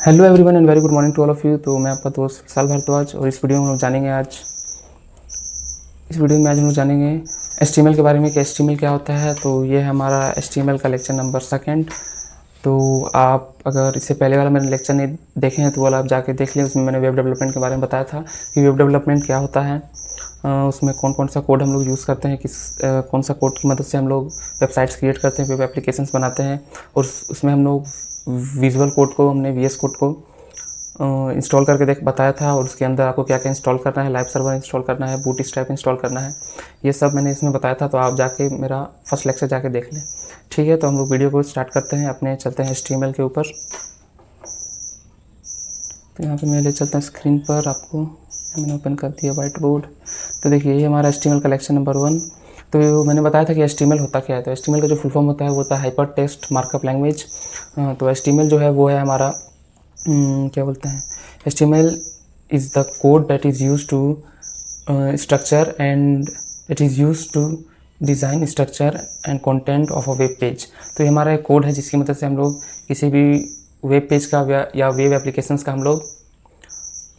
Hello everyone and very good morning to all of you. तो मैं आपका दोस्त विशाल भारद्वाज और इस वीडियो में आज हम लोग जानेंगे एचटीएमएल के बारे में कि एचटीएमएल क्या होता है। तो ये है हमारा एचटीएमएल का लेक्चर नंबर सेकंड। तो आप अगर इससे पहले वाला मैंने लेक्चर नहीं देखे हैं तो वाला आप जाके देख लें। उसमें मैंने वेब डेवलपमेंट के बारे में बताया था कि वेब डेवलपमेंट क्या होता है, उसमें कौन कौन सा कोड हम लोग यूज़ करते हैं, कौन सा कोड की मदद से हम लोग वेबसाइट्स क्रिएट करते हैं, वेब एप्लीकेशंस बनाते हैं। और उसमें हम लोग विजुअल कोड को, हमने वीएस कोड को इंस्टॉल करके बताया था। और उसके अंदर आपको क्या क्या इंस्टॉल करना है, लाइव सर्वर इंस्टॉल करना है, बूटस्ट्रैप इंस्टॉल करना है, ये सब मैंने इसमें बताया था। तो आप जाके मेरा फर्स्ट लेक्चर जाके देख लें। ठीक है, तो हम लोग वीडियो को स्टार्ट करते हैं, अपने चलते हैं एचटीएमएल के ऊपर। तो यहाँ पे मैं ले चलता हूँ स्क्रीन पर, आपको मैंने ओपन कर दिया वाइट बोर्ड। तो देखिए ये हमारा एचटीएमएल का लेक्चर नंबर 1। तो मैंने बताया था कि एचटीएमएल होता क्या है। तो एचटीएमएल का जो फुल फॉर्म होता है वो होता है हाइपर टेक्स्ट मार्कअप लैंग्वेज। तो एचटीएमएल जो है वो है हमारा क्या बोलते हैं, HTML is the code that is used to structure and it is used to design structure and content of a web page। तो ये हमारा एक कोड है जिसकी मदद से हम लोग किसी भी वेब पेज का या वेब एप्लीकेशंस का हम लोग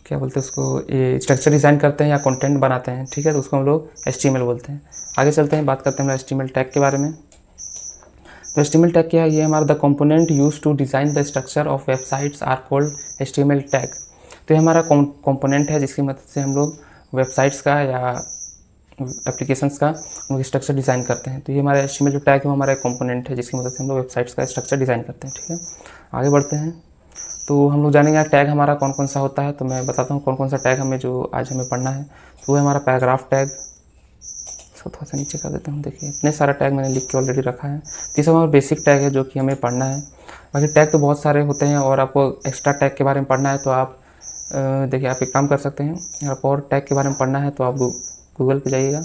क्या बोलते हैं उसको, ये स्ट्रक्चर डिज़ाइन करते हैं या कंटेंट बनाते हैं। ठीक है, तो उसको हम लोग HTML बोलते हैं। आगे चलते हैं, बात करते हैं हम HTML टैग के बारे में। तो HTML टैग क्या है? ये हमारा the component use to design the structure of websites are called HTML tag. तो ये हमारा कंपोनेंट है जिसकी मदद से हम लोग वेबसाइट्स का या एप्लीकेशंस का स्ट्रक्चर डिज़ाइन करते हैं। तो ये हमारा HTML जो टैग है वो हमारा एक कंपोनेंट है जिसकी मदद से हम लोग वेबसाइट्स का स्ट्रक्चर डिज़ाइन करते हैं। ठीक है, आगे बढ़ते हैं। तो हम लोग जानेंगे टैग हमारा कौन कौन सा होता है। तो मैं बताता हूँ कौन कौन सा टैग हमें जो आज हमें पढ़ना है। तो वो है हमारा पैराग्राफ टैग। इसको थोड़ा सा नीचे कर देता हूँ। देखिए इतने सारा टैग मैंने लिख के ऑलरेडी रखा है। तो ये सब हमारा बेसिक टैग है जो कि हमें पढ़ना है। बाकी टैग तो बहुत सारे होते हैं और आपको एक्स्ट्रा टैग के बारे में पढ़ना है तो आप देखिए आप एक काम कर सकते हैं। अगर आपको और टैग के बारे में पढ़ना है तो आप गूगल पे जाइएगा,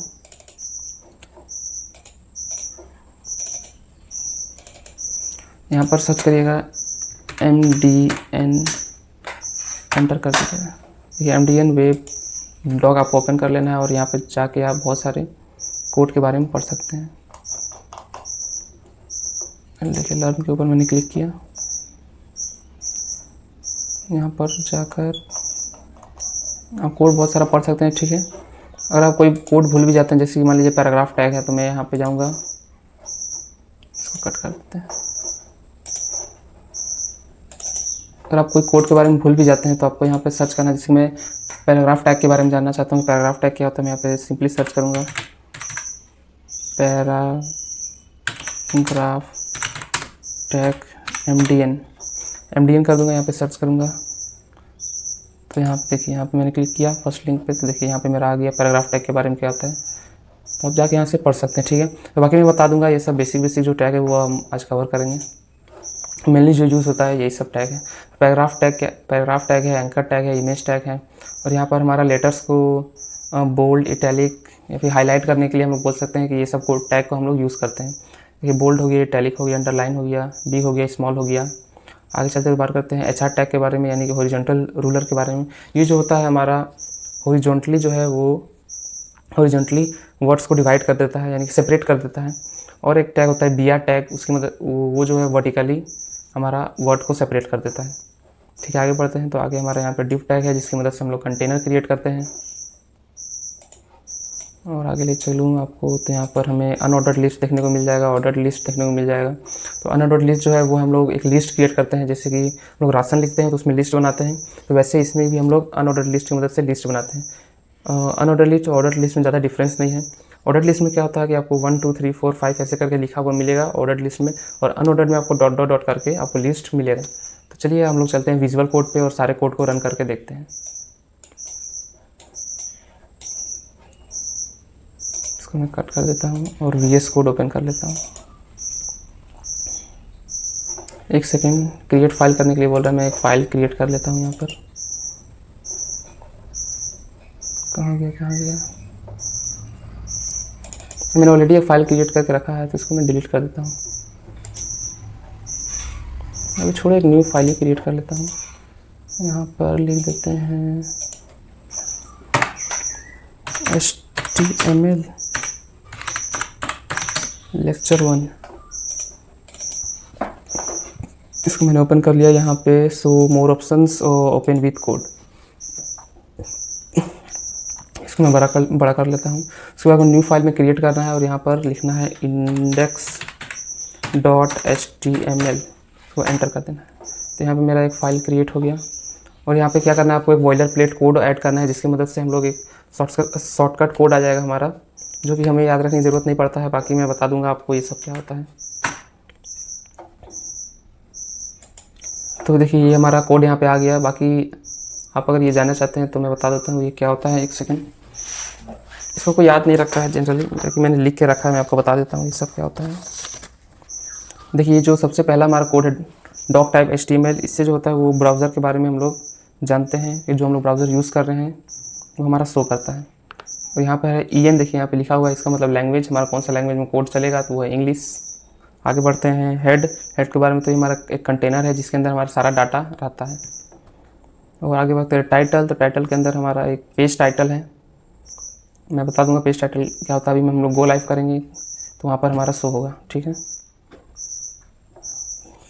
यहाँ पर सर्च करिएगा MDN, एंटर कर दीजिएगा। देखिए MDN वेब ब्लॉग आपको ओपन कर लेना है और यहाँ पे जाके आप बहुत सारे कोड के बारे में पढ़ सकते हैं। देखिए लर्न के ऊपर मैंने क्लिक किया, यहाँ पर जाकर आप कोड बहुत सारा पढ़ सकते हैं। ठीक है, अगर आप कोई कोड भूल भी जाते हैं, जैसे कि मान लीजिए पैराग्राफ टैग है, तो मैं यहाँ पे जाऊँगा, इसको कट कर देते हैं। अगर आप कोई कोड के बारे में भूल भी जाते हैं तो आपको यहाँ पे सर्च करना है। जैसे मैं पैराग्राफ टैग के बारे में जानना चाहता हूँ, पैराग्राफ टैग क्या होता है, मैं यहाँ पे सिंपली सर्च करूँगा पैराग्राफ टैग MDN कर दूँगा, यहाँ पे सर्च करूँगा। तो यहाँ पे देखिए, यहाँ पे मैंने क्लिक किया फर्स्ट लिंक पे, तो देखिए यहाँ पे मेरा आ गया पैराग्राफ टैग के बारे में क्या होता है। तो आप जाके यहाँ से पढ़ सकते हैं। ठीक है, तो बाकी मैं बता दूँगा ये सब बेसिक जो टैग है वो हम आज कवर करेंगे। मेनली जो यूज़ होता है यही सब टैग है। पैराग्राफ टैग है, एंकर टैग है, इमेज टैग है। और यहाँ पर हमारा लेटर्स को बोल्ड, इटैलिक या फिर हाईलाइट करने के लिए हम लोग बोल सकते हैं कि ये सब कोड टैग को हम लोग यूज़ करते हैं। देखिए बोल्ड हो गया, इटैलिक हो गया, अंडरलाइन हो गया, बिग हो गया, स्मॉल हो गया। आगे चलते हुए बात करते हैं HR टैग के बारे में, यानी कि हॉरिजॉन्टल रूलर के बारे में। ये जो होता है हमारा हॉरिजॉन्टली जो है वो हॉरिजॉन्टली वर्ड्स को डिवाइड कर देता है, यानी कि सेपरेट कर देता है। और एक टैग होता है BR टैग, उसकी मदद वो जो है वर्टिकली हमारा वर्ड को सेपरेट कर देता है। ठीक है, आगे बढ़ते हैं। तो आगे हमारे यहाँ पर डिव टैग है जिसकी मदद से हम लोग कंटेनर क्रिएट करते हैं। और आगे ले चलूँ आपको, तो यहाँ पर हमें अनऑर्डर्ड लिस्ट देखने को मिल जाएगा, ऑर्डर्ड लिस्ट देखने को मिल जाएगा। तो अनऑर्डर्ड लिस्ट जो है वो हम लोग एक लिस्ट क्रिएट करते हैं, जैसे कि हम लोग राशन लिखते हैं तो उसमें लिस्ट बनाते हैं, तो वैसे इसमें भी हम लोग अनऑर्डर्ड लिस्ट की मदद से लिस्ट बनाते हैं। अनऑर्डर्ड लिस्ट और ऑर्डर्ड लिस्ट में ज़्यादा डिफरेंस नहीं है। ऑर्डर्ड लिस्ट में क्या होता है कि आपको 1 2 3 4 5 ऐसे करके लिखा हुआ मिलेगा ऑर्डर्ड लिस्ट में, और अनऑर्डर्ड में आपको डॉट डॉट डॉट करके आपको लिस्ट मिलेगा। तो चलिए हम लोग चलते हैं विजुअल कोड पे और सारे कोड को रन करके देखते हैं। इसको मैं कट कर देता हूँ और VS कोड ओपन कर लेता हूँ। एक सेकेंड, क्रिएट फाइल करने के लिए बोल रहा है, मैं एक फ़ाइल क्रिएट कर लेता हूँ। यहाँ पर कहाँ गया, मैंने ऑलरेडी एक फ़ाइल क्रिएट करके रखा है तो इसको मैं डिलीट कर देता हूँ। अभी छोड़ो, एक न्यू फाइल ही क्रिएट कर लेता हूँ। यहाँ पर लिख देते हैं HTML लेक्चर 1। इसको मैंने ओपन कर लिया। यहाँ पे सो मोर ऑप्शंस और ओपन विथ कोड, इसको मैं बड़ा कर लेता हूँ। उसके बाद न्यू फाइल में क्रिएट करना है और यहाँ पर लिखना है index.html, तो एंटर कर देना है। तो यहाँ पे मेरा एक फ़ाइल क्रिएट हो गया। और यहाँ पे क्या करना है, आपको एक बॉयलर प्लेट कोड ऐड करना है, जिसकी मदद से हम लोग एक शॉर्टकट कोड आ जाएगा हमारा, जो कि हमें याद रखने की ज़रूरत नहीं पड़ता है। बाकी मैं बता दूंगा आपको ये सब क्या होता है। तो देखिए ये हमारा कोड यहाँ पे आ गया। बाकी आप अगर ये जानना चाहते हैं तो मैं बता देता हूँ ये क्या होता है। एक सेकंड, इसको कोई याद नहीं रखा है जनरली, लेकिन मैंने लिख के रखा है, मैं आपको बता देता हूँ ये सब क्या होता है। देखिए ये जो सबसे पहला हमारा कोड है डॉक टाइप HTML, इससे जो होता है वो ब्राउज़र के बारे में हम लोग जानते हैं कि जो हम लोग ब्राउज़र यूज़ कर रहे हैं वो हमारा शो करता है। और यहाँ पर है EN, देखिए यहाँ पे लिखा हुआ है, इसका मतलब लैंग्वेज, हमारा कौन सा लैंग्वेज में कोड चलेगा, तो वो है इंग्लिश। आगे बढ़ते हैं हेड के बारे में, तो ये हमारा एक कंटेनर है जिसके अंदर हमारा सारा डाटा रहता है। और आगे बढ़ते हैं टाइटल, तो टाइटल के अंदर हमारा एक पेज टाइटल है, मैं बता दूंगा पेज टाइटल क्या होता है। अभी हम लोग गो लाइव करेंगे तो वहाँ पर हमारा शो होगा, ठीक है।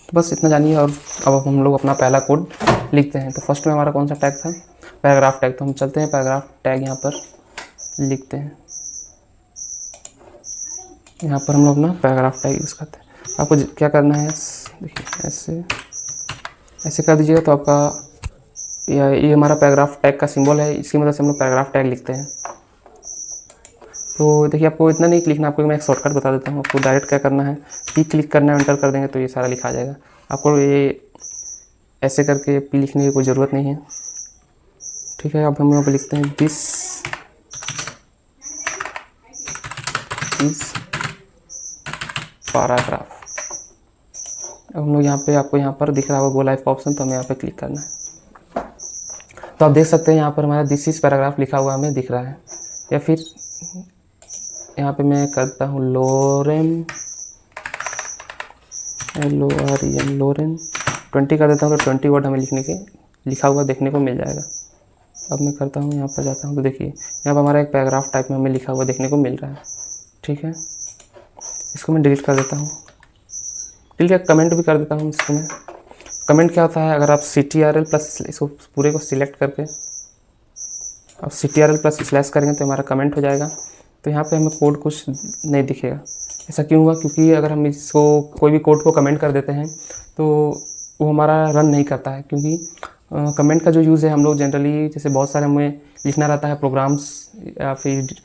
तो बस इतना जानिए। और अब हम लोग अपना पहला कोड लिखते हैं। तो फर्स्ट में हमारा कौन सा टैग था, पैराग्राफ टैग। तो हम चलते हैं पैराग्राफ टैग यहाँ पर लिखते हैं। यहाँ पर हम लोग अपना पैराग्राफ टैग यूज़ करते हैं। आपको क्या करना है, देखिए ऐसे कर दीजिएगा तो आपका ये हमारा पैराग्राफ टैग का सिंबल है, इसकी मदद से हम लोग पैराग्राफ टैग लिखते हैं। तो देखिए आपको इतना नहीं लिखना, आपको मैं एक शॉर्टकट बता देता हूँ। आपको डायरेक्ट क्या करना है, पी क्लिक करना है, एंटर कर देंगे तो ये सारा लिखा आ जाएगा। आपको ये ऐसे करके पी लिखने की कोई ज़रूरत नहीं है, ठीक है। अब हम यहाँ पर लिखते हैं दिस इज पैराग्राफ। अब हम लोग यहाँ पे, आपको यहाँ पर दिख रहा होगा गो लाइव का ऑप्शन, तो हमें यहाँ पे क्लिक करना है। तो आप देख सकते हैं यहाँ पर हमारा दिस इज पैराग्राफ लिखा हुआ हमें दिख रहा है। या फिर यहाँ पे मैं करता हूँ लोरेन, LOREN, लोरेन 20 कर देता हूँ, तो 20 वर्ड हमें लिखा हुआ देखने को मिल जाएगा। अब मैं करता हूँ यहाँ पर जाता हूँ, तो देखिए यहाँ पर हमारा एक पैराग्राफ टाइप में हमें लिखा हुआ देखने को मिल रहा है, ठीक है। इसको मैं डिलीट कर देता हूँ, डिलीट कमेंट भी कर देता हूँ इसको मैं। कमेंट क्या होता है, अगर आप CTRL प्लस इसको पूरे को सिलेक्ट करके अब CTRL प्लस स्लैश करेंगे तो हमारा कमेंट हो जाएगा। तो यहाँ पे हमें कोड कुछ नहीं दिखेगा। ऐसा क्यों हुआ, क्योंकि अगर हम इसको कोई भी कोड को कमेंट कर देते हैं तो वो हमारा रन नहीं करता है। क्योंकि कमेंट का जो यूज़ है, हम लोग जनरली जैसे बहुत सारे हमें लिखना रहता है प्रोग्राम्स, या फिर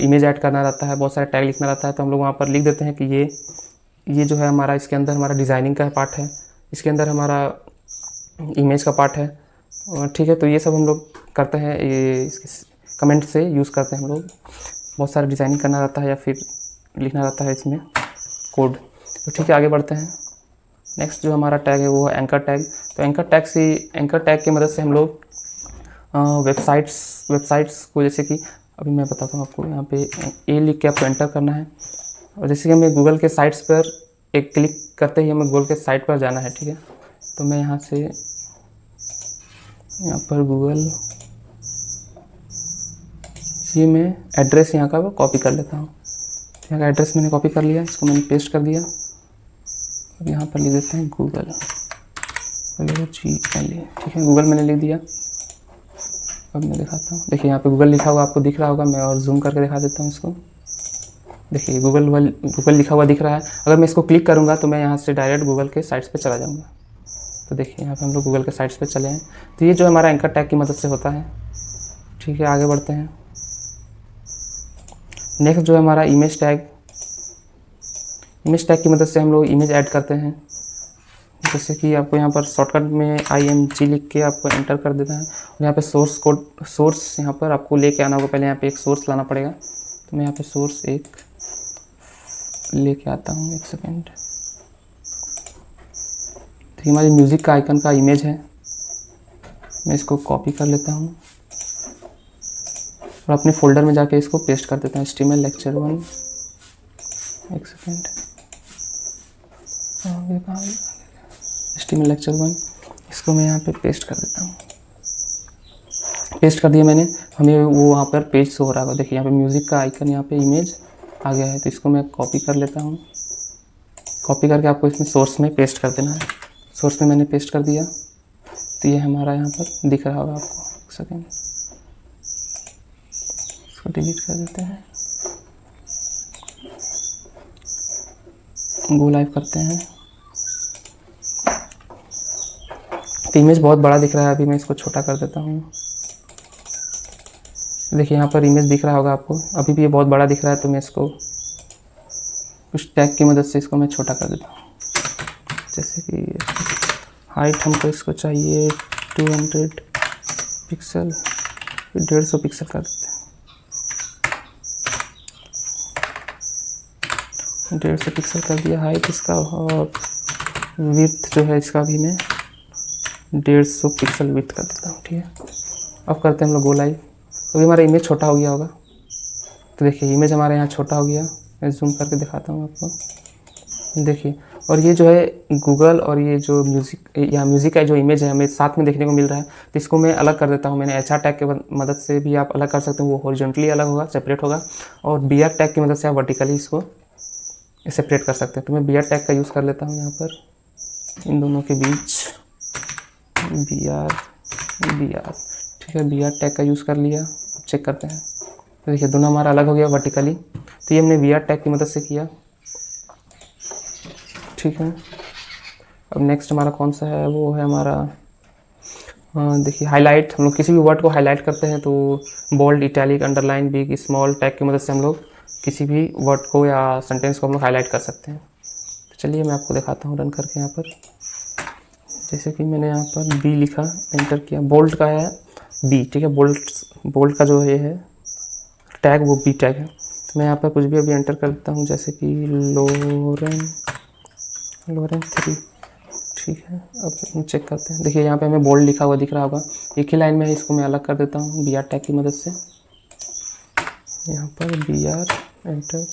इमेज ऐड करना रहता है, बहुत सारे टैग लिखना रहता है, तो हम लोग वहाँ पर लिख देते हैं कि ये जो है हमारा, इसके अंदर हमारा डिज़ाइनिंग का पार्ट है, इसके अंदर हमारा इमेज का पार्ट है, ठीक है। तो ये सब हम लोग करते हैं, ये इसके कमेंट से यूज़ करते हैं हम लोग। बहुत सारा डिज़ाइनिंग करना रहता है या फिर लिखना रहता है इसमें कोड। तो ठीक है, आगे बढ़ते हैं। नेक्स्ट जो हमारा टैग है वो है एंकर टैग। तो एंकर टैग की मदद से हम लोग वेबसाइट्स को, जैसे कि अभी मैं बताता हूँ आपको, यहाँ पे ए लिख के आपको एंटर करना है। और जैसे कि हमें गूगल के साइट्स पर एक क्लिक करते ही हमें गूगल के साइट पर जाना है, ठीक है। तो मैं यहाँ से यहाँ पर गूगल, ये मैं एड्रेस यहाँ का कॉपी कर लेता हूँ। यहाँ का एड्रेस मैंने कॉपी कर लिया, इसको मैंने पेस्ट कर दिया। अब यहाँ पर लिख देते हैं गूगल, GLE, ठीक है। गूगल मैंने लिख दिया। अब मैं दिखाता हूँ, देखिए यहाँ पे गूगल लिखा हुआ आपको दिख रहा होगा। मैं और जूम करके दिखा देता हूँ इसको। देखिए गूगल लिखा हुआ दिख रहा है। अगर मैं इसको क्लिक करूँगा तो मैं यहाँ से डायरेक्ट गूगल के साइट्स पे चला जाऊँगा। तो देखिए यहाँ पे हम लोग गूगल के साइट्स पे चले हैं। तो ये जो हमारा एंकर टैग की मदद से होता है, ठीक है। आगे बढ़ते हैं। नेक्स्ट जो है हमारा इमेज टैग की मदद से हम लोग इमेज ऐड करते हैं। जैसे कि आपको यहाँ पर शॉर्टकट में IMG लिख के आपको एंटर कर देना है। और यहाँ पे सोर्स यहाँ पर आपको लेके आना होगा। पहले यहाँ पे एक सोर्स लाना पड़ेगा, तो मैं यहाँ पे सोर्स एक लेके आता हूँ। एक सेकेंड, तो हमारी म्यूज़िक का आइकन का इमेज है, मैं इसको कॉपी कर लेता हूँ और अपने फोल्डर में जाके इसको पेस्ट कर देता हूँ। HTML लेक्चर 1, एक सेकेंड, HTML लेक्चर 1, इसको मैं यहाँ पे पेस्ट कर देता हूँ। पेस्ट कर दिया मैंने, हमें वो वहाँ पर पेज शो हो रहा है। देखिए यहाँ पे म्यूज़िक का आइकन, यहाँ पे इमेज आ गया है। तो इसको मैं कॉपी कर लेता हूँ। कॉपी करके आपको इसमें सोर्स में पेस्ट कर देना है। सोर्स में मैंने पेस्ट कर दिया, तो ये हमारा यहाँ पर दिख रहा होगा आपको। एक सेकेंड, इसको डिलीट कर देते हैं, गो लाइव करते हैं। तो इमेज बहुत बड़ा दिख रहा है, अभी मैं इसको छोटा कर देता हूँ। देखिए यहाँ पर इमेज दिख रहा होगा आपको, अभी भी ये बहुत बड़ा दिख रहा है, तो मैं इसको कुछ टैग की मदद से इसको मैं छोटा कर देता हूँ। जैसे कि हाइट हमको इसको चाहिए 200 पिक्सल, 150 पिक्सल कर देते हैं, 150 पिक्सल कर दिया हाइट इसका, और विड्थ जो है इसका भी मैं 150 पिक्सल विड्थ कर देता हूँ। ठीक है, अब करते हैं हम लोग गो लाइव। तो अभी हमारा इमेज छोटा हो गया होगा, तो देखिए इमेज हमारे यहाँ छोटा हो गया। मैं जूम करके दिखाता हूँ आपको, देखिए। और ये जो है गूगल और ये जो म्यूज़िक का जो इमेज है हमें साथ में देखने को मिल रहा है, तो इसको मैं अलग कर देता हूँ। मैंने HR टैग की मदद से भी आप अलग कर सकते हो, वो हॉरिजॉन्टली अलग होगा, सेपरेट होगा, और BR टैग की मदद से आप वर्टिकली इसको सेपरेट कर सकते हैं। तो मैं BR टैग का यूज़ कर लेता हूँ यहाँ पर, इन दोनों के बीच BR। ठीक है, BR टैग का यूज़ कर लिया। अब चेक करते हैं, तो देखिए दोनों हमारा अलग हो गया वर्टिकली, तो ये हमने BR टैग की मदद से किया। ठीक है, अब नेक्स्ट हमारा कौन सा है, वो है हमारा देखिए हाईलाइट। हम लोग किसी भी वर्ड को हाईलाइट करते हैं तो bold, italic, underline, big, small tag की मदद से हम लोग किसी भी वर्ड को या सेंटेंस को हम लोग हाईलाइट कर सकते हैं। तो चलिए मैं आपको दिखाता हूँ रन करके। यहाँ पर जैसे कि मैंने यहाँ पर बी लिखा, एंटर किया, बोल्ड का है बी। ठीक है, बोल्ड का जो ये है टैग वो बी टैग है। तो मैं यहाँ पर कुछ भी अभी एंटर करता हूँ, जैसे कि लोरेन 3। ठीक है, अब चेक करते हैं। देखिए यहाँ पे हमें बोल्ड लिखा हुआ दिख रहा होगा, एक ही लाइन में है, इसको मैं अलग कर देता हूँ BR टैग की मदद से। यहाँ पर BR एंटर,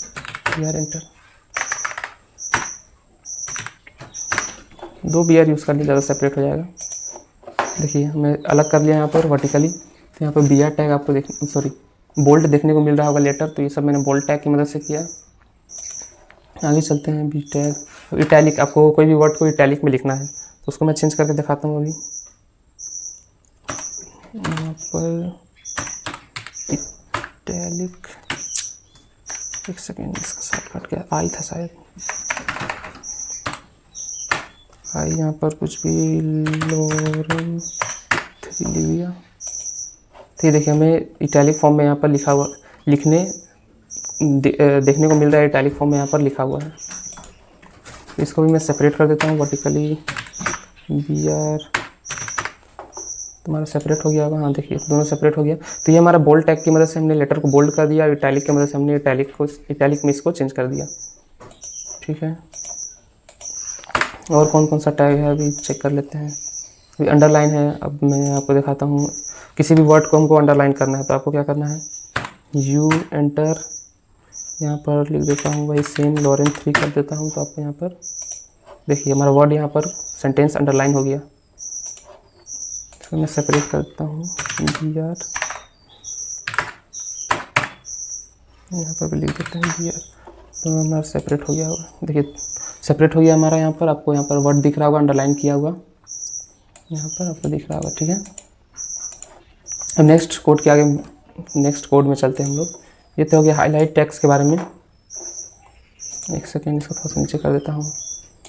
2 BR यूज़ कर लिया, ज़्यादा सेपरेट हो जाएगा। देखिए हमें अलग कर लिया यहाँ पर वर्टिकली, तो यहाँ पर BR टैग आपको बोल्ड देखने को मिल रहा होगा लेटर, तो ये सब मैंने बोल्ड टैग की मदद से किया। आगे चलते हैं, बी टैग इटैलिक। आपको कोई भी वर्ड को इटैलिक में लिखना है, तो उसको मैं चेंज करके दिखाता हूँ। अभी यहाँ पर इटैलिक, एक सेकेंड, इसका शॉर्टकट क्या आई था शायद, आई यहाँ पर कुछ भी लोरेन 3 लिया। तो ये देखिए हमें इटैलिक फॉर्म में यहाँ पर लिखा हुआ देखने को मिल रहा है, इटैलिक फॉर्म में यहाँ पर लिखा हुआ है। इसको भी मैं सेपरेट कर देता हूँ वर्टिकली, BR। तुम्हारा सेपरेट हो गया होगा, हाँ देखिए दोनों सेपरेट हो गया। तो ये हमारा बोल्ड टैग की मदद से हमने लेटर को बोल्ड कर दिया, इटैलिक की मदद से हमने इटैलिक में इसको चेंज कर दिया। ठीक है, और कौन कौन सा टैग है अभी चेक कर लेते हैं। अभी अंडरलाइन है, अब मैं आपको दिखाता हूँ। किसी भी वर्ड को हमको अंडरलाइन करना है, तो आपको क्या करना है, U एंटर, यहाँ पर लिख देता हूँ भाई सेम लोरेन 3 कर देता हूँ। तो आपको यहाँ पर देखिए हमारा वर्ड यहाँ पर सेंटेंस अंडरलाइन हो गया। तो मैं सेपरेट करता हूँ BR, यहाँ पर भी लिख देते हैं BR, तो हमारा सेपरेट हो गया होगा। देखिए सेपरेट हो गया हमारा यहाँ पर, आपको यहाँ पर वर्ड दिख रहा होगा अंडरलाइन किया हुआ, यहाँ पर आपको दिख रहा होगा। ठीक है, अब नेक्स्ट कोड में चलते हैं हम लोग। ये तो हो गया हाईलाइट टेक्स्ट के बारे में। एक सेकेंड, इसको थोड़ा सा नीचे कर देता हूँ।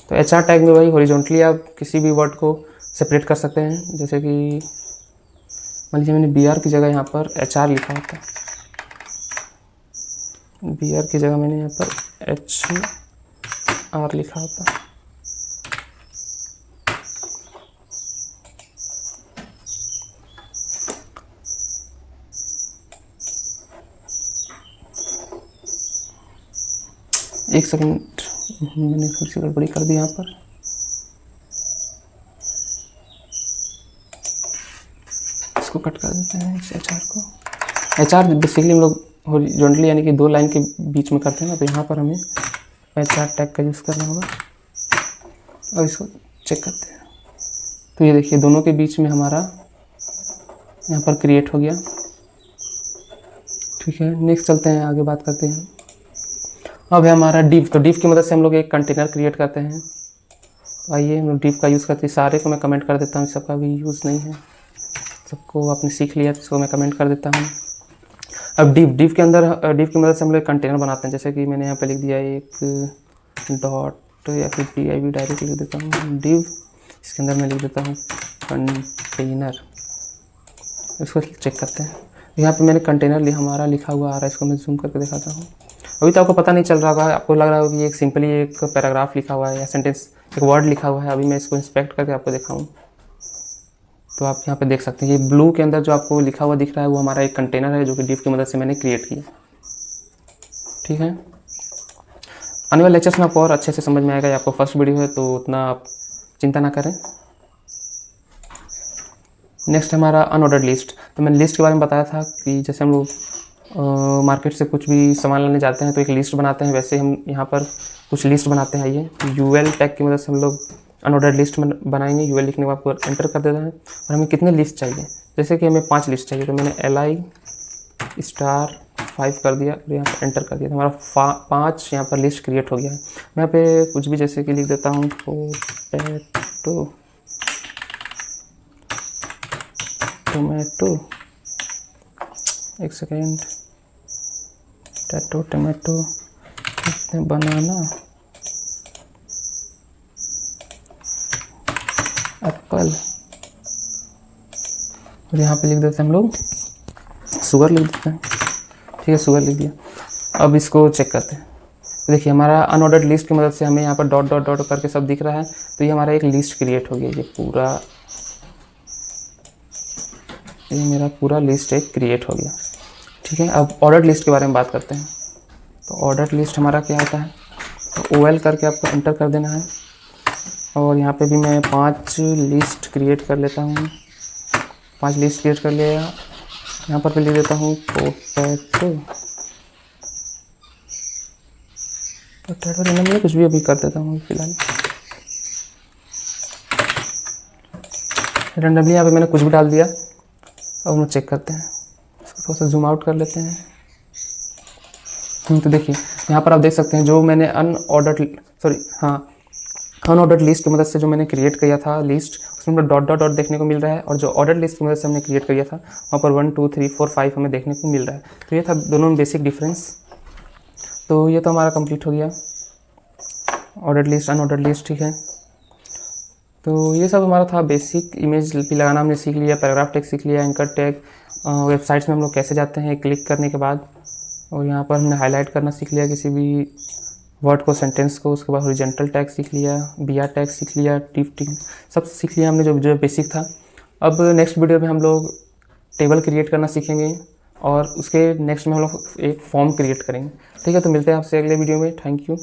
तो HR टैग में वही हॉरिजॉन्टली आप किसी भी वर्ड को सेपरेट कर सकते हैं। जैसे कि मान लीजिए मैंने BR की जगह यहाँ पर HR लिखा होता, BR की जगह मैंने यहाँ पर HR लिखा होता। एक सेकेंड, मैंने थोड़ी सी गड़बड़ी कर दी यहाँ पर। इसको कट कर देते हैं, इस HR को। HR बेसिकली हम लोग हॉरिजॉन्टली यानी कि 2 लाइन के बीच में करते हैं ना, तो यहाँ पर हमें HR टैग का यूज़ करना होगा। अब इसको चेक करते हैं, तो ये देखिए दोनों के बीच में हमारा यहाँ पर क्रिएट हो गया। ठीक है, नेक्स्ट चलते हैं, आगे बात करते हैं। अब है हमारा डिव। तो डिव की मदद से हम लोग एक कंटेनर क्रिएट करते हैं। आइए हम लोग div का यूज़ करते हैं। सारे को मैं कमेंट कर देता हूँ, सबका भी यूज़ नहीं है, सबको आपने सीख लिया तो इसको मैं कमेंट कर देता हूँ। अब div के अंदर div की मदद से हम लोग एक कंटेनर बनाते हैं। जैसे कि मैंने यहाँ पे लिख दिया एक डॉट या फिर div डायरेक्ट लिख देता हूँ div, इसके अंदर मैं लिख देता हूँ कंटेनर। इसको चेक करते हैं। यहाँ पे मैंने कंटेनर हमारा लिखा हुआ आ रहा है, इसको मैं जूम करके दिखाता हूँ। अभी तो आपको पता नहीं चल रहा होगा, आपको लग रहा होगा कि एक सिंपली एक पैराग्राफ लिखा हुआ है या सेंटेंस एक वर्ड लिखा हुआ है। अभी मैं इसको इंस्पेक्ट करके आपको दिखाऊँ तो आप यहाँ पे देख सकते हैं, ये ब्लू के अंदर जो आपको लिखा हुआ दिख रहा है वो हमारा एक कंटेनर है जो कि div की मदद से मैंने क्रिएट किया। ठीक है, आने वाले लेक्चर्स में आपको और अच्छे से समझ में आएगा। ये आपको फर्स्ट वीडियो है तो उतना आप चिंता ना करें। नेक्स्ट हमारा अनऑर्डर्ड लिस्ट। तो मैंने लिस्ट के बारे में बताया था कि जैसे हम लोग मार्केट से कुछ भी सामान लाने जाते हैं तो एक लिस्ट बनाते हैं, वैसे हम यहाँ पर कुछ लिस्ट बनाते हैं। आइए यूएल टैग की मदद से हम लोग अनऑर्डर्ड लिस्ट बनाएंगे। यूएल लिखने के बाद आपको एंटर कर देना है और हमें कितने लिस्ट चाहिए, जैसे कि हमें 5 लिस्ट चाहिए तो मैंने li*5 कर दिया और यहाँ पर एंटर कर दिया तो हमारा 5 यहाँ पर लिस्ट क्रिएट हो गया है। मैं यहाँ पे कुछ भी जैसे कि लिख देता हूँ पोटैटो, टोमेटो, एक सेकेंड, टोमेटो, बनाना, एप्पल और यहाँ पे लिख देते हैं हम लोग शुगर लिख देते हैं। ठीक है, शुगर लिख दिया। अब इसको चेक करते हैं। तो देखिए हमारा अनऑर्डर्ड लिस्ट की मदद से हमें यहाँ पर डॉट डॉट डॉट करके सब दिख रहा है, तो ये हमारा एक लिस्ट क्रिएट हो गया। ये मेरा पूरा लिस्ट एक क्रिएट हो गया। ठीक है, अब ऑर्डर्ड लिस्ट के बारे में बात करते हैं। तो ऑर्डर्ड लिस्ट हमारा क्या होता है, तो OL करके आपको एंटर कर देना है और यहाँ पे भी मैं 5 लिस्ट क्रिएट कर लेता हूँ। 5 लिस्ट क्रिएट कर लिया। यहाँ पर लिख देता हूँ पोटैटो मैं कुछ भी अभी कर देता हूँ फिलहाल। रैंडमली यहाँ पे मैंने कुछ भी डाल दिया। अब हम चेक करते हैं, इसको थोड़ा सा जूम आउट कर लेते हैं। तो देखिए यहाँ पर आप देख सकते हैं जो मैंने अनऑर्डर्ड लिस्ट की मदद से जो मैंने क्रिएट किया था लिस्ट, उसमें डॉट डॉट डॉट देखने को मिल रहा है और जो ऑर्डर लिस्ट की मदद से हमने क्रिएट किया था वहाँ पर 1 2 3 4 5 हमें देखने को मिल रहा है। तो ये था दोनों में बेसिक डिफरेंस। तो ये तो हमारा कंप्लीट हो गया, ऑर्डर्ड लिस्ट अनऑर्डर्ड लिस्ट। ठीक है, तो ये सब हमारा था बेसिक। इमेज भी लगाना हमने सीख लिया, पैराग्राफ टैग सीख लिया, एंकर टैग, वेबसाइट्स में हम लोग कैसे जाते हैं क्लिक करने के बाद, और यहाँ पर हमने हाईलाइट करना सीख लिया किसी भी वर्ड को, सेंटेंस को। उसके बाद हॉरिजॉन्टल टैग सीख लिया, BR टैग सीख लिया, टिक सब सीख लिया हमने जो बेसिक था। अब नेक्स्ट वीडियो में हम लोग टेबल क्रिएट करना सीखेंगे और उसके नेक्स्ट में हम लोग एक फॉर्म क्रिएट करेंगे। ठीक है, तो मिलते हैं आपसे अगले वीडियो में। Thank you.